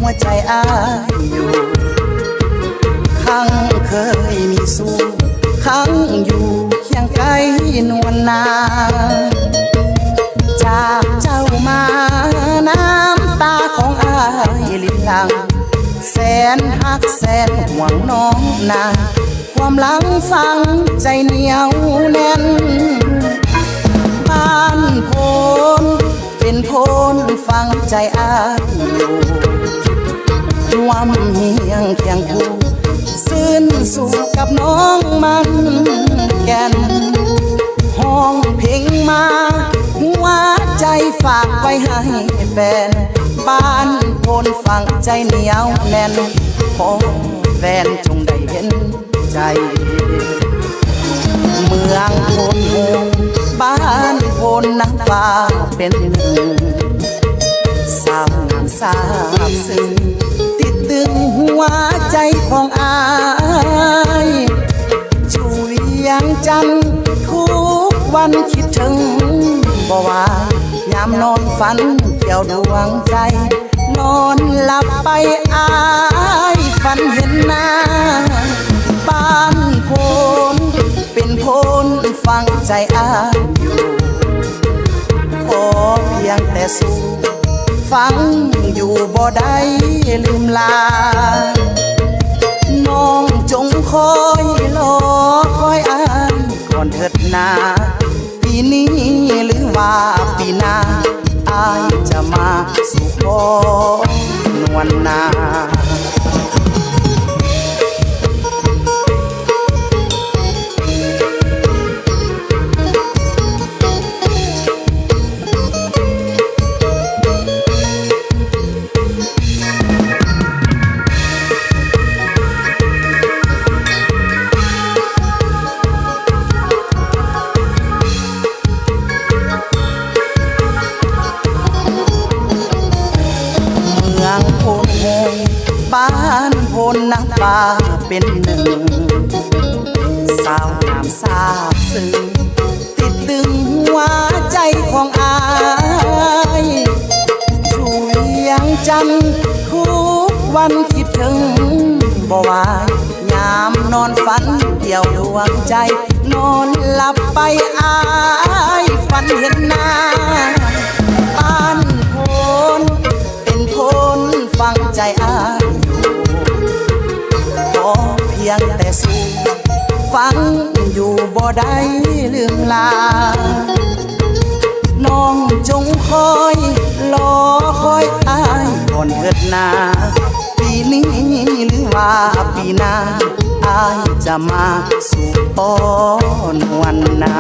หัวใจอ้ายอยู่ครั้งเคยมีสู้ครั้งอยู่เคียงไกลนวลนาจากเจ้ามาน้ำตาของอ้ายลินหลังแสนฮักแสนห่วงน้องนาความหลังฝังใจเหนียวแน่นบ้านโพนเป็นโพนฟังใจอ้ายอยู่รวมเฮียงเคียงคู่ซื่นสู่กับน้องมันแก่นห้องเพลงมาหัวใจฝากไว้ให้แฟนบ้านโพนฟังใจเหนียวแน่นขอแฟนจงได้เห็นใจเมืองโพนโฮบ้านโพนนักป่าเป็นหนึ่งสาวงามสาบซึ้งติดตึงหัวใจของอ้ายช่วยยังจันทุกวันคิดถึงบ่ว่ายามนอนฝันเกี่ยวดวงใจนอนหลับไปอ้ายฝันเห็นหน้าบ้านโพนเป็นโพนฟังใจอ้ายอยู่ขอเพียงแต่สู้ฟังอยู่บ่ได้ลืมลาน้องจงคอยรอคอยอ้ายก่อนเถิดนาปีนี้หรือว่าปีหน้าอ้ายจะมาสู่ขอนวลนาโพนโฮบ้านโพนนักป่าเป็นหนึ่งสาวงามสาบซึ้งติดตึงหัวใจของอ้ายช่วยยังจำทุกวันคิดถึงบ่วายยามนอนฝันเกี่ยวดวงใจนอนหลับไปอ้ายฝันเห็นหน้าบ้านโพนเป็นโพนฟังใจอ้ายขอเพียงแต่สู้ฟังอยู่บ่ได้ลืมลาน้องจงคอยรอคอยอ้ายก่อนเถิดนาปีนี้หรือว่าปีหน้าอ้ายจะมาสู่ขอนวลนา